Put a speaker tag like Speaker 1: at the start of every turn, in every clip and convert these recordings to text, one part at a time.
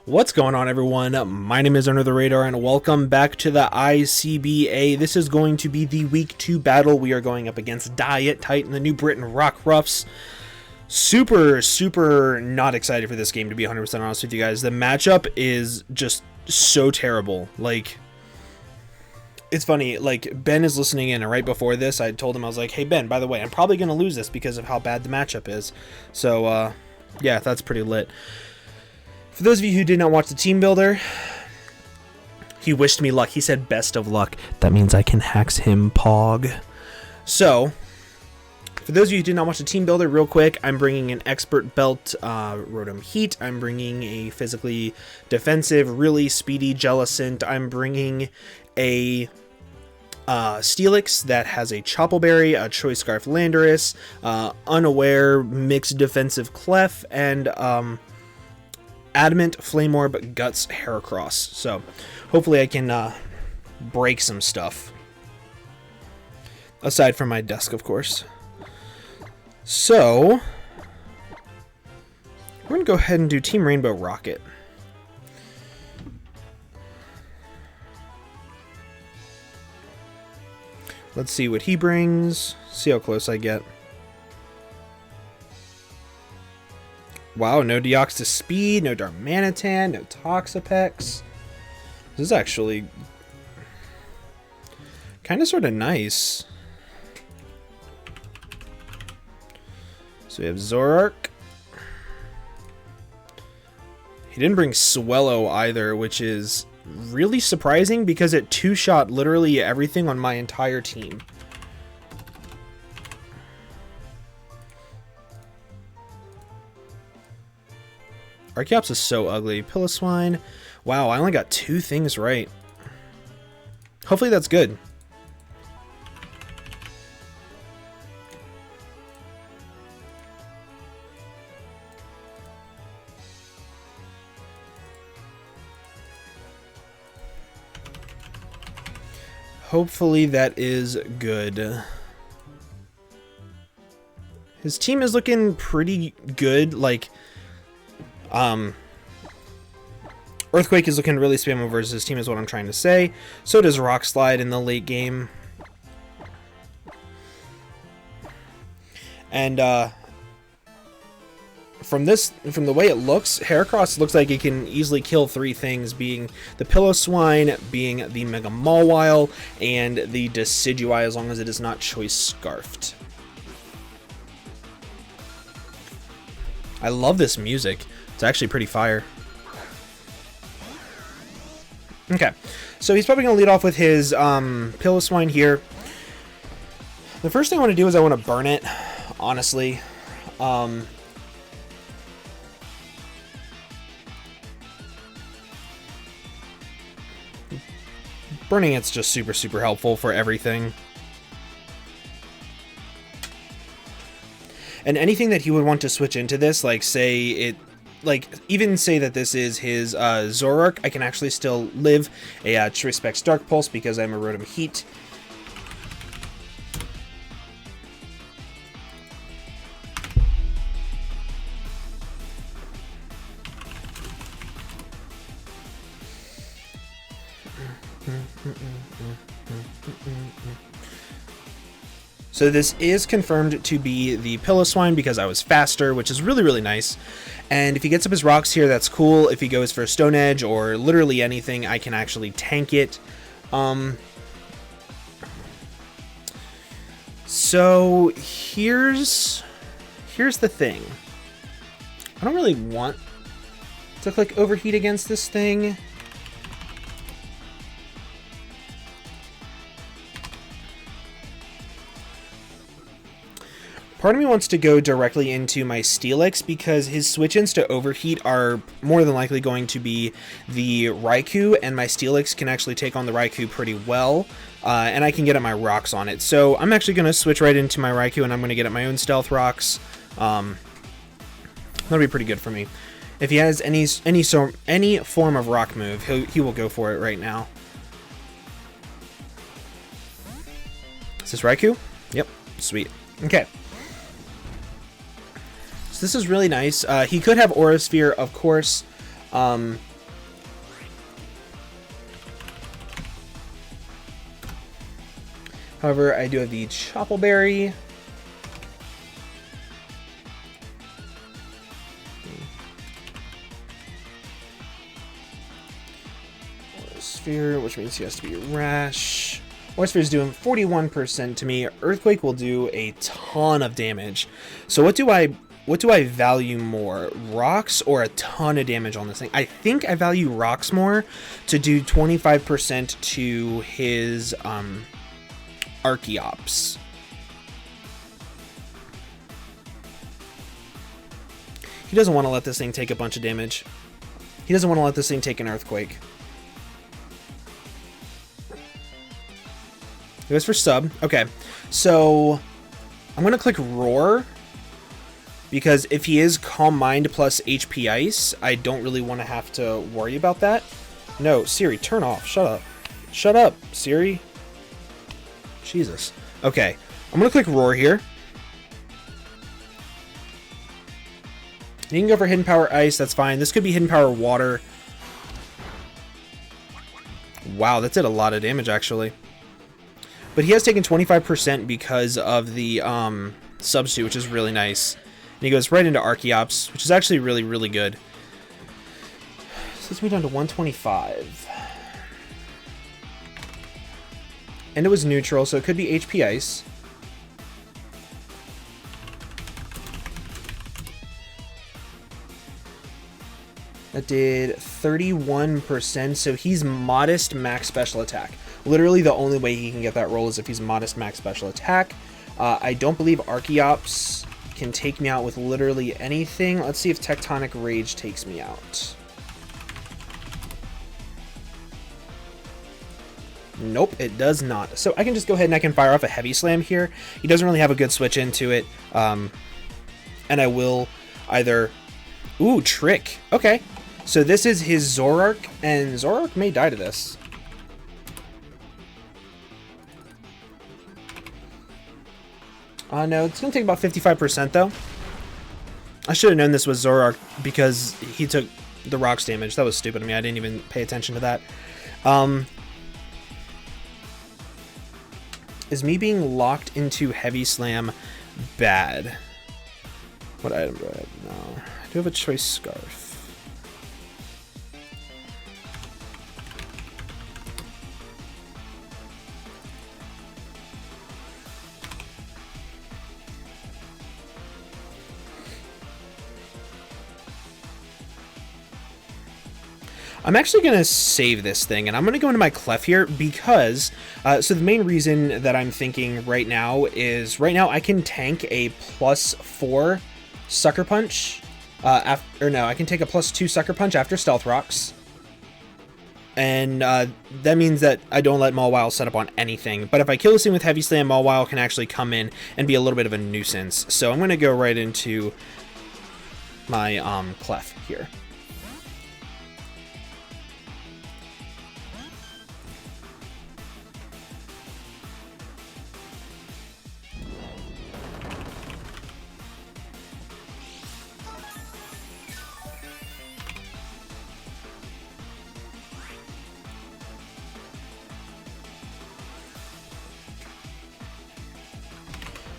Speaker 1: What's going on, everyone? My name is UnderTheRadar, and welcome back to the ICBA. This is going to be the Week 2 battle. We are going up against Diet Titan, the New Britain Rockruffs. Super not excited for this game, to be 100% honest with you guys. The matchup is just so terrible. Like, it's funny, like, Ben is listening in, and right before this, I told him, I was like, hey, Ben, by the way, I'm probably going to lose this because of how bad the matchup is. So, yeah, that's pretty lit. For those of you who did not watch the team builder, he wished me luck. He said best of luck. That means I can hax him pog. So, for those of you who did not watch the team builder, real quick, I'm bringing an expert belt Rotom Heat. I'm bringing a physically defensive, really speedy Jellicent. I'm bringing a Steelix that has a Chople Berry, a Choice Scarf Landorus, Unaware, mixed defensive Clef, and Adamant, Flame Orb, Guts, Heracross. So, hopefully I can break some stuff. Aside from my desk, of course. So, we're going to go ahead and do Team Rainbow Rocket. Let's see what he brings. See how close I get. Wow, no Deoxys Speed, no Darmanitan, no Toxapex. This is actually kind of sort of nice. So we have Zoroark. He didn't bring Swellow either, which is really surprising because it two-shot literally everything on my entire team. Archeops is so ugly. Piloswine. Wow, I only got two things right. Hopefully that's good. Hopefully that is good. His team is looking pretty good. Like, Earthquake is looking really spam over his team is what I'm trying to say. So does Rock Slide in the late game. And from the way it looks, Heracross looks like it can easily kill three things, being the Piloswine, being the Mega Mawile, and the Decidueye, as long as it is not Choice Scarfed. I love this music. It's actually pretty fire. Okay, so he's probably going to lead off with his Piloswine here. The first thing I want to do is I want to burn it, honestly. Burning it's just super helpful for everything. And anything that he would want to switch into this, like say it, like even say that this is his Zoroark, I can actually still live a Choice Specs Dark Pulse because I'm a Rotom Heat. So this is confirmed to be the Piloswine because I was faster, which is really nice. And if he gets up his rocks here, that's cool. If he goes for a Stone Edge or literally anything, I can actually tank it. So here's the thing. I don't really want to click Overheat against this thing. Part of me wants to go directly into my Steelix because his switch-ins to Overheat are more than likely going to be the Raikou, and my Steelix can actually take on the Raikou pretty well, and I can get at my rocks on it. So I'm actually going to switch right into my Raikou, and I'm going to get at my own Stealth Rocks. That'll be pretty good for me. If he has any form of rock move, he will go for it right now. Is this Raikou? Yep, sweet. Okay. This is really nice. He could have Aura Sphere, of course. However, I do have the Choppleberry. Sphere, which means he has to be Rash. Aura Sphere is doing 41% to me. Earthquake will do a ton of damage. So what do I value more, rocks or a ton of damage on this thing? I think I value rocks more to do 25% to his Archeops. He doesn't want to let this thing take a bunch of damage. He doesn't want to let this thing take an Earthquake. It was for sub. Okay, so I'm going to click Roar, because if he is Calm Mind plus HP Ice, I don't really want to have to worry about that. No, Siri, turn off. Shut up. Shut up, Siri. Jesus. Okay, I'm going to click Roar here. You can go for Hidden Power Ice, that's fine. This could be Hidden Power Water. Wow, that did a lot of damage, actually. But he has taken 25% because of the substitute, which is really nice. And he goes right into Archeops, which is actually really, really good. So let's move down to 125. And it was neutral, so it could be HP Ice. That did 31%, so he's modest max special attack. Literally the only way he can get that roll is if he's modest max special attack. I don't believe Archeops can take me out with literally anything. Let's see if Tectonic Rage takes me out. Nope, it does not. So I can just go ahead and I can fire off a Heavy Slam here. He doesn't really have a good switch into it. And I will either... Ooh, Trick. Okay. So this is his Zoroark, and Zoroark may die to this. No, it's going to take about 55% though. I should have known this was Zoroark because he took the rocks damage. That was stupid of me. I didn't even pay attention to that. Is me being locked into Heavy Slam bad? What item do I have? No. I do have a Choice Scarf. I'm actually going to save this thing, and I'm going to go into my Clef here because, so the main reason that I'm thinking right now is, right now I can tank a +4 Sucker Punch, I can take a +2 Sucker Punch after Stealth Rocks, and that means that I don't let Mawile set up on anything, but if I kill this thing with Heavy Slam, Mawile can actually come in and be a little bit of a nuisance, so I'm going to go right into my Clef here.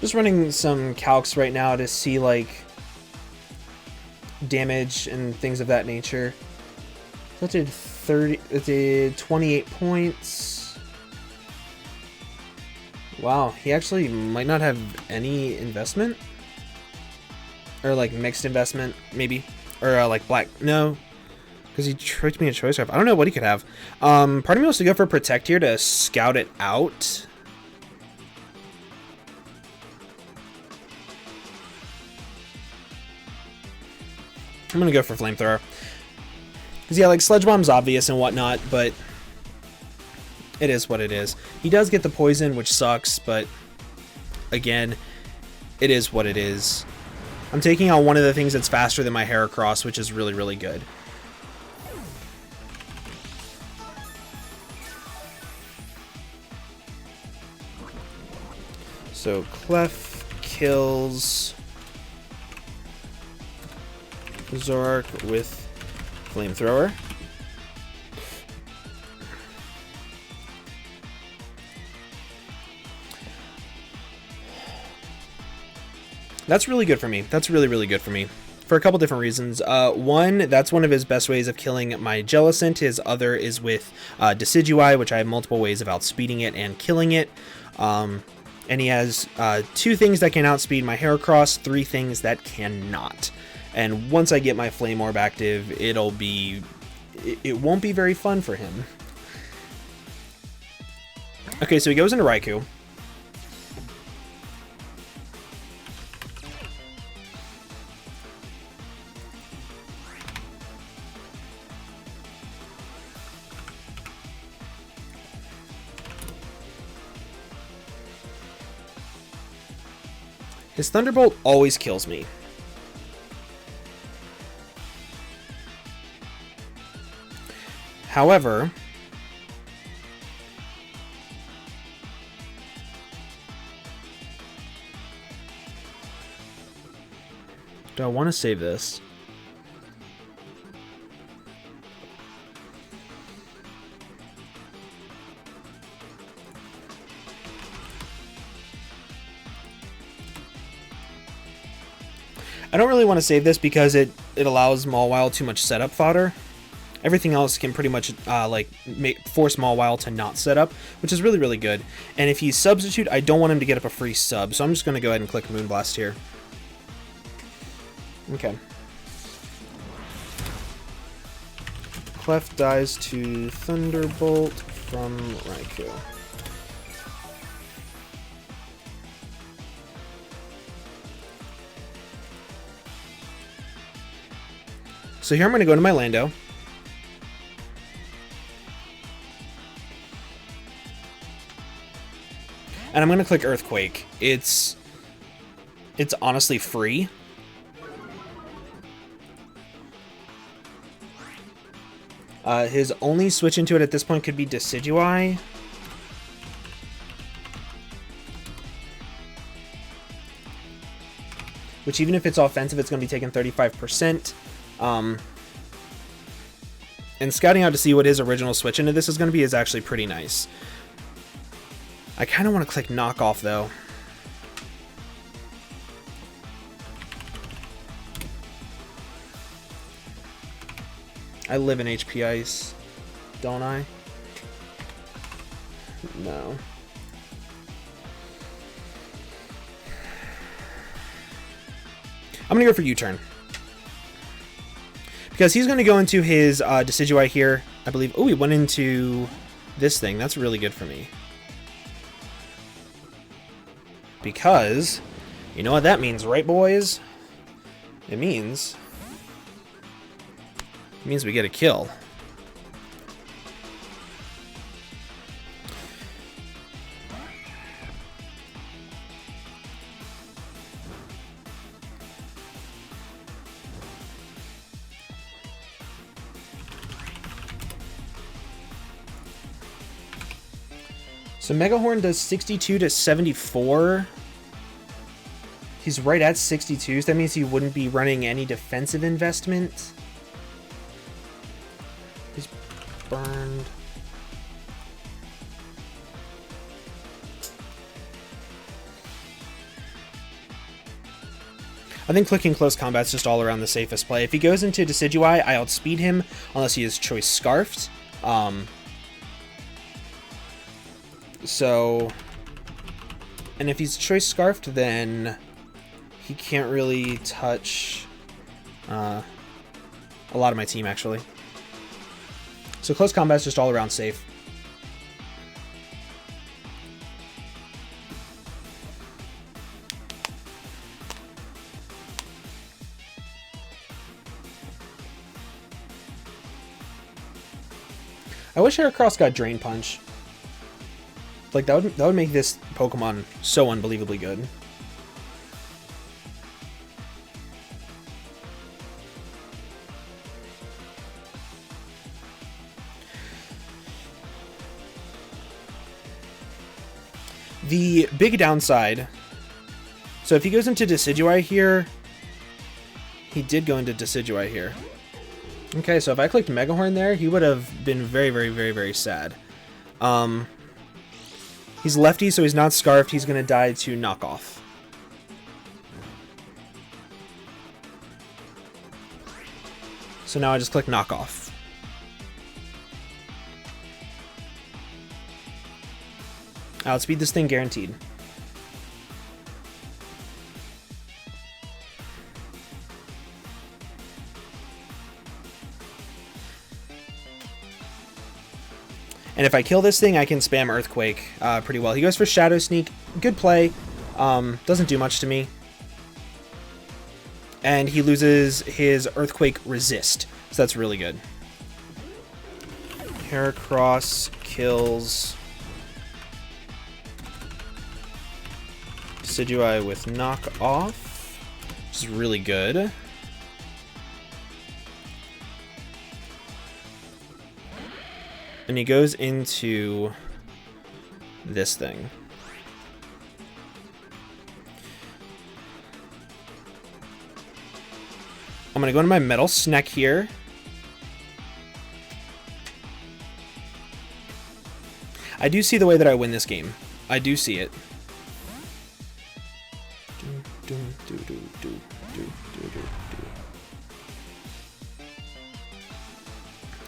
Speaker 1: Just running some calcs right now to see like damage and things of that nature. That did 30. It did 28 points. Wow, he actually might not have any investment, or like mixed investment maybe, or like black. No, because he tricked me a Choice Scarf. I don't know what he could have. Part of me wants to go for Protect here to scout it out. I'm gonna go for Flamethrower. Because, yeah, like, Sludge Bomb's obvious and whatnot, but it is what it is. He does get the poison, which sucks, but, again, it is what it is. I'm taking out one of the things that's faster than my Heracross, which is really, really good. So, Clef kills Zoroark with Flamethrower. That's really good for me. That's really, really good for me. For a couple different reasons. One, that's one of his best ways of killing my Jellicent. His other is with Decidueye, which I have multiple ways of outspeeding it and killing it. And he has 2 things that can outspeed my Heracross, 3 things that cannot. And once I get my Flame Orb active, it won't be very fun for him. Okay, so he goes into Raikou. His Thunderbolt always kills me. However, do I want to save this? I don't really want to save this because it allows Mawile too much setup fodder. Everything else can pretty much force Mawile to not set up, which is really, really good. And if he's Substitute, I don't want him to get up a free sub, so I'm just going to go ahead and click Moonblast here. Okay. Clef dies to Thunderbolt from Raikou. So here I'm going to go into my Lando. And I'm going to click Earthquake. It's honestly free. His only switch into it at this point could be Decidueye. Which, even if it's offensive, it's going to be taking 35%. And scouting out to see what his original switch into this is going to be is actually pretty nice. I kind of want to click Knockoff, though. I live in HP Ice, don't I? No. I'm going to go for U-turn. Because he's going to go into his Decidueye here, I believe. Oh, he went into this thing. That's really good for me. Because, you know what that means, right, boys? It means we get a kill. So Megahorn does 62 to 74. He's right at 62, so that means he wouldn't be running any defensive investment. He's burned. I think clicking Close Combat's just all around the safest play. If he goes into Decidueye, I outspeed him unless he is Choice Scarfed. And if he's Choice Scarfed, then he can't really touch a lot of my team, actually. So Close Combat's just all around safe. I wish Heracross got Drain Punch. Like, that would make this Pokemon so unbelievably good. The big downside... So if he goes into Decidueye here... He did go into Decidueye here. Okay, so if I clicked Megahorn there, he would have been very, very, very, very sad. He's lefty, so he's not Scarfed. He's going to die to Knockoff. So now I just click knock off. Outspeed this thing guaranteed. And if I kill this thing, I can spam Earthquake pretty well. He goes for Shadow Sneak. Good play. Doesn't do much to me. And he loses his Earthquake Resist. So that's really good. Heracross kills Decidueye with Knock Off, which is really good. And he goes into this thing. I'm going to go into my Metal Snack here. I do see the way that I win this game. I do see it.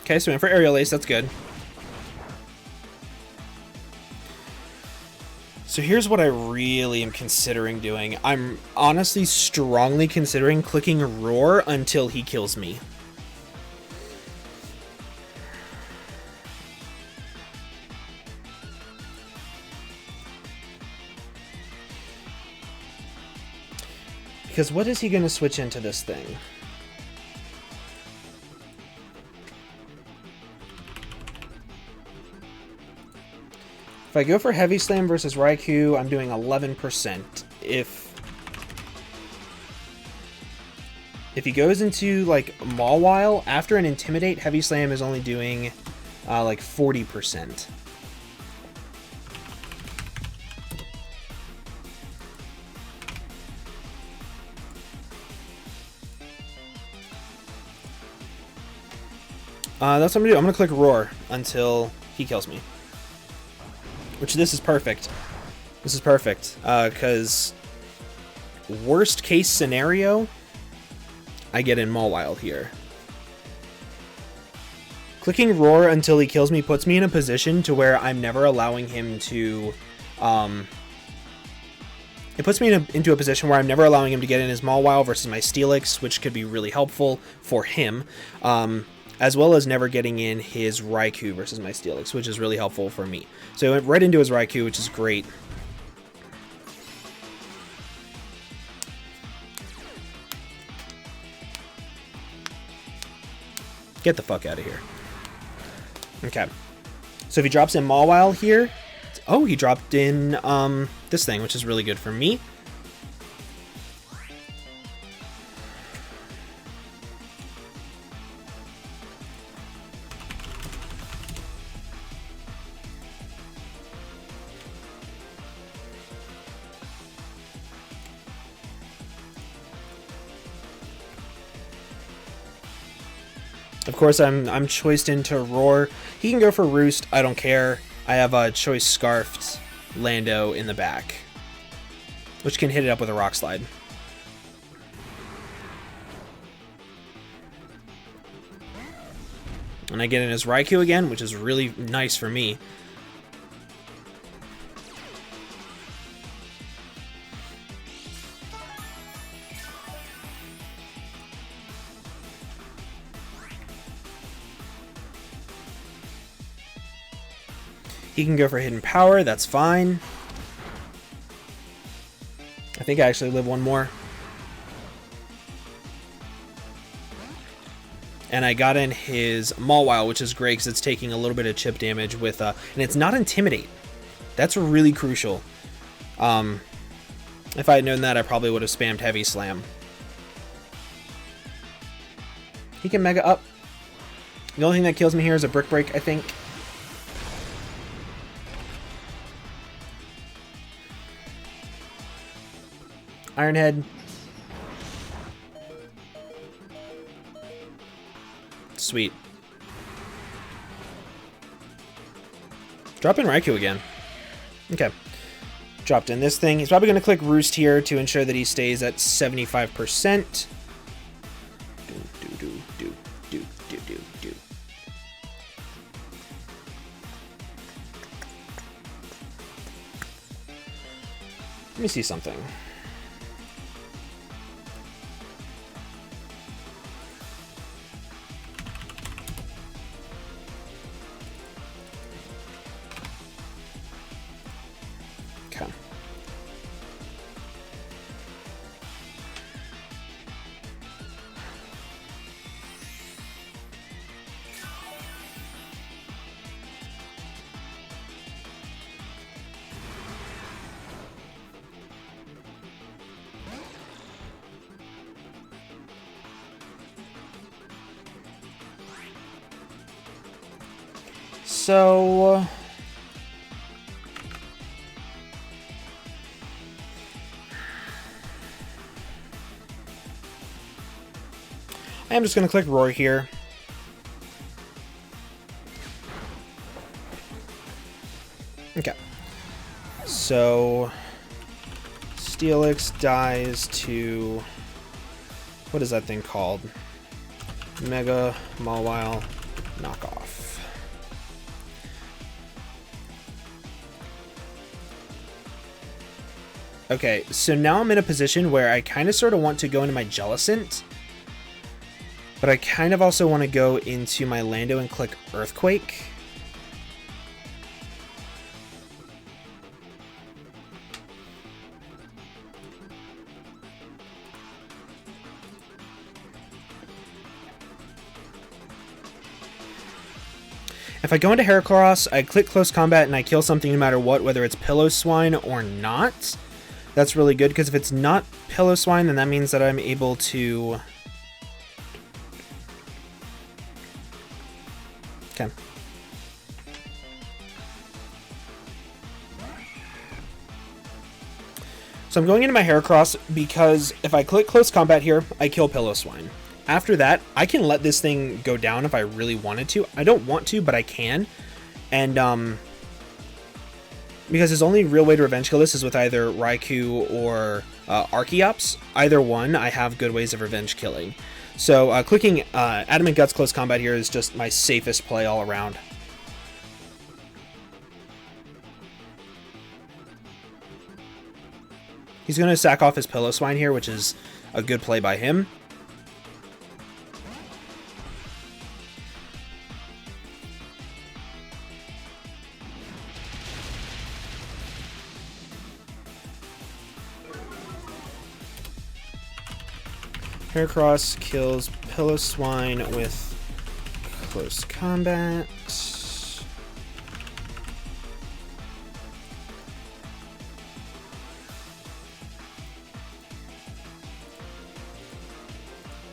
Speaker 1: Okay, so we went for Aerial Ace. That's good. So here's what I really am considering doing. I'm honestly strongly considering clicking Roar until he kills me. Because what is he going to switch into this thing? If I go for Heavy Slam versus Raikou, I'm doing 11%. If he goes into, like, Mawile, after an Intimidate, Heavy Slam is only doing, like, 40%. That's what I'm going to do. I'm going to click Roar until he kills me. Which, this is perfect. This is perfect. Because worst case scenario, I get in Mawile here. Clicking Roar until he kills me puts me in a position to where I'm never allowing him to... It puts me into a position where I'm never allowing him to get in his Mawile versus my Steelix, which could be really helpful for him. As well as never getting in his Raikou versus my Steelix, which is really helpful for me. So I went right into his Raikou, which is great. Get the fuck out of here. Okay. So if he drops in Mawile here... Oh, he dropped in this thing, which is really good for me. Of course, I'm choiced into Roar. He can go for Roost. I don't care. I have a choice Scarfed Lando in the back, which can hit it up with a Rock Slide. And I get in his Raikou again, which is really nice for me. He can go for Hidden Power, that's fine. I think I actually live one more. And I got in his Mawile, which is great because it's taking a little bit of chip damage with, and it's not Intimidate. That's really crucial. If I had known that, I probably would have spammed Heavy Slam. He can Mega Up. The only thing that kills me here is a Brick Break, I think. Iron Head. Sweet. Drop in Raikou again. Okay. Dropped in this thing. He's probably going to click Roost here to ensure that he stays at 75%. Do. Let me see something. Okay. So I am just going to click Roar here. Okay. So Steelix dies to, what is that thing called? Mega Mawile Knockoff. Okay, so now I'm in a position where I kind of sort of want to go into my Jellicent, but I kind of also want to go into my Lando and click Earthquake. If I go into Heracross, I click Close Combat and I kill something no matter what, whether it's Pillow-Swine or not. That's really good, because if it's not Pillow-Swine, then that means that I'm able to... Okay. So I'm going into my Heracross because if I click Close Combat here, I kill Pillow-Swine. After that, I can let this thing go down if I really wanted to. I don't want to, but I can. And, because his only real way to revenge kill this is with either Raikou or Archeops. Either one, I have good ways of revenge killing. So clicking Adamant Guts Close Combat here is just my safest play all around. He's going to sack off his Pillow-Swine here, which is a good play by him. Heracross kills Pillow-Swine with Close Combat.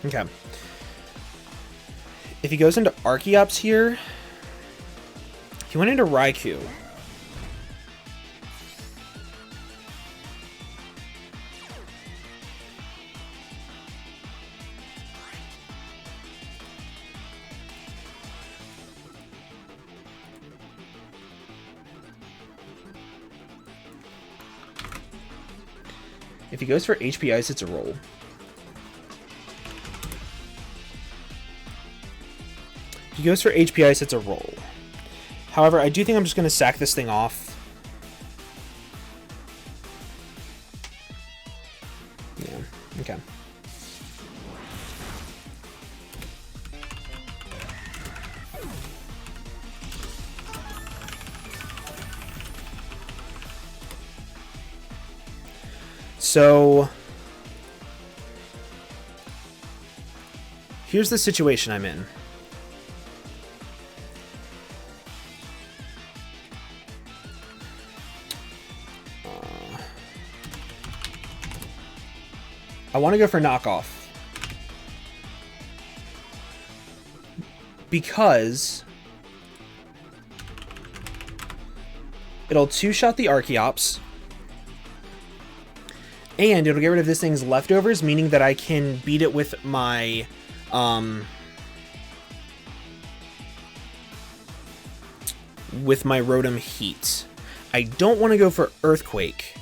Speaker 1: Okay. If he goes into Archeops here, he went into Raikou. If he goes for HP Ice, it's a roll. If he goes for HP Ice, it's a roll. However, I do think I'm just going to sack this thing off. Yeah, okay. So here's the situation I'm in. I want to go for knockoff because it'll two-shot the Archeops. And it'll get rid of this thing's leftovers, meaning that I can beat it with my, Rotom Heat. I don't want to go for Earthquake.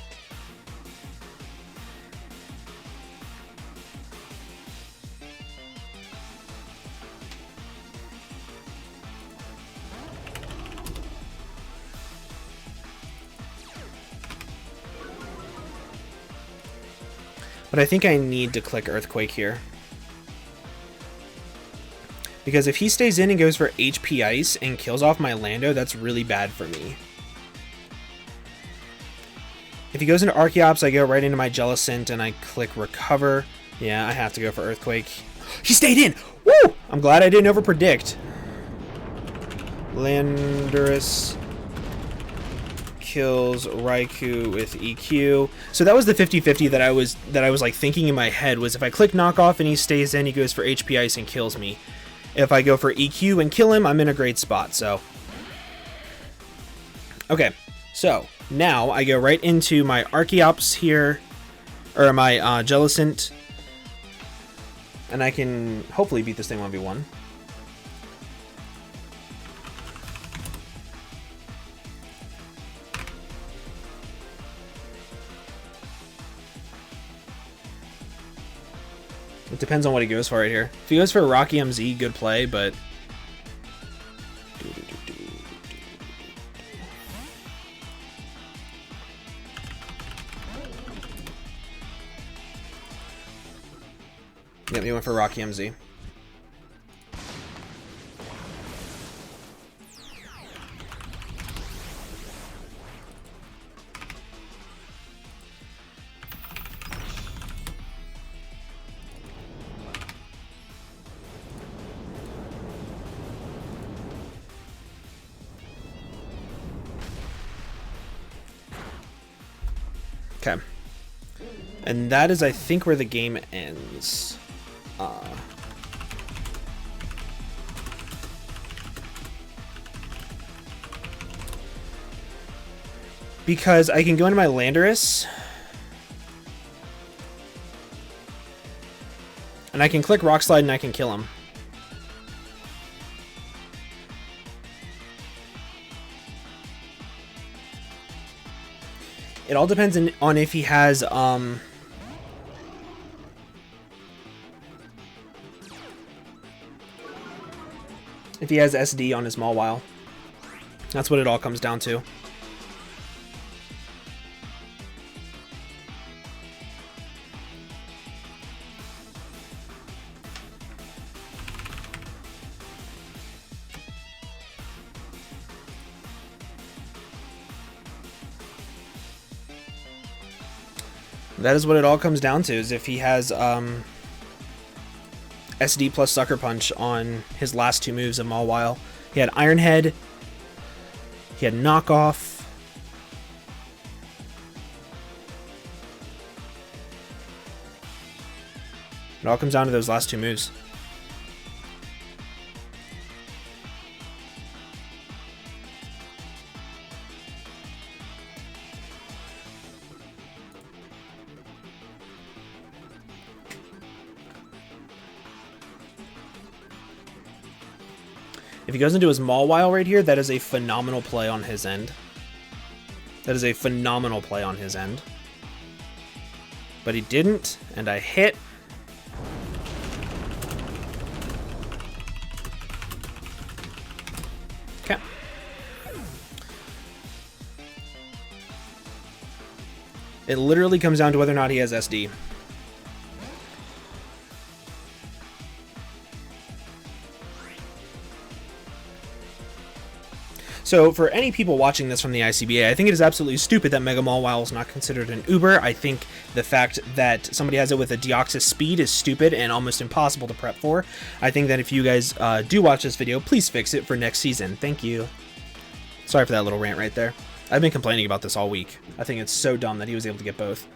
Speaker 1: But I think I need to click Earthquake here. Because if he stays in and goes for HP Ice and kills off my Lando, that's really bad for me. If he goes into Archeops, I go right into my Jellicent and I click Recover. Yeah, I have to go for Earthquake. He stayed in! Woo! I'm glad I didn't overpredict. Landorus kills Raikou with EQ. So that was the 50-50 that I was like thinking in my head, was if I click Knockoff and he stays in, he goes for HP Ice and kills me. If I go for EQ and kill him, I'm in a great spot, so. Okay, so now I go right into my Archeops here, or my Jellicent, and I can hopefully beat this thing 1v1. It depends on what he goes for right here. If he goes for Rocky MZ, good play, but... Yep, he went for Rocky MZ. Okay. And that is, I think, where the game ends. Because I can go into my Landorus. And I can click Rock Slide and I can kill him. It all depends on if he has, if he has SD on his Mawile. That's what it all comes down to. That is what it all comes down to, is if he has SD plus Sucker Punch on his last two moves of Mawile. He had Iron Head, he had Knockoff, it all comes down to those last two moves. If he goes into his Mawile right here, that is a phenomenal play on his end. That is a phenomenal play on his end. But he didn't, and I hit. Okay. It literally comes down to whether or not he has SD. So for any people watching this from the ICBA, I think it is absolutely stupid that Mega Mawile is not considered an Uber. I think the fact that somebody has it with a Deoxys speed is stupid and almost impossible to prep for. I think that if you guys do watch this video, please fix it for next season. Thank you. Sorry for that little rant right there. I've been complaining about this all week. I think it's so dumb that he was able to get both.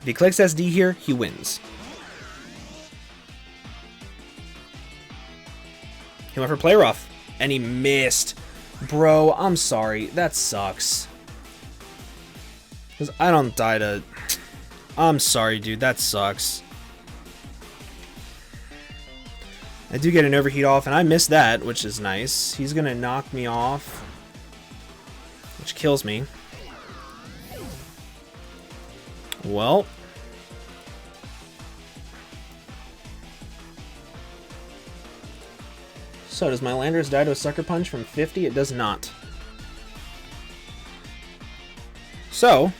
Speaker 1: If he clicks SD here, he wins. He went for Play Rough, and he missed. Bro, I'm sorry. That sucks. Because I don't die to... I'm sorry, dude. That sucks. I do get an overheat off, and I missed that, which is nice. He's going to knock me off, which kills me. Well... So, does my Landorus die to a Sucker Punch from 50? It does not. So,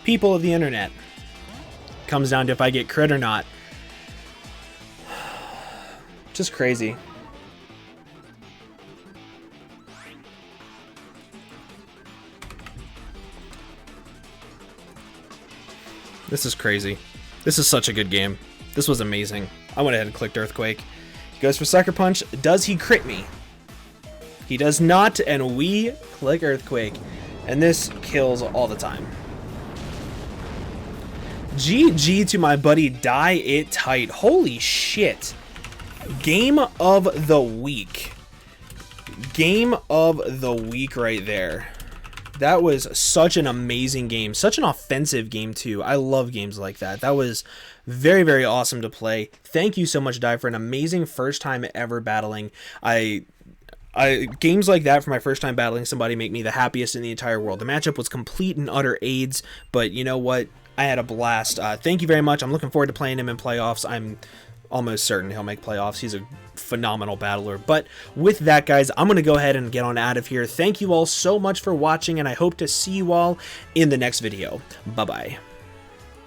Speaker 1: people of the internet, comes down to if I get crit or not. Just crazy. This is crazy. This is such a good game. This was amazing. I went ahead and clicked Earthquake. He goes for Sucker Punch. Does he crit me? He does not, and we click Earthquake. And this kills all the time. GG to my buddy Die It Tight. Holy shit. Game of the week. Game of the week right there. That was such an amazing game. Such an offensive game, too. I love games like that. That was very, very awesome to play. Thank you so much, Die, for an amazing first time ever battling. Games like that for my first time battling somebody make me the happiest in the entire world. The matchup was complete and utter AIDS, but you know what? I had a blast. Thank you very much. I'm looking forward to playing him in playoffs. I'm almost certain he'll make playoffs. He's a phenomenal battler. But with that, guys, I'm going to go ahead and get on out of here. Thank you all so much for watching, and I hope to see you all in the next video. Bye-bye.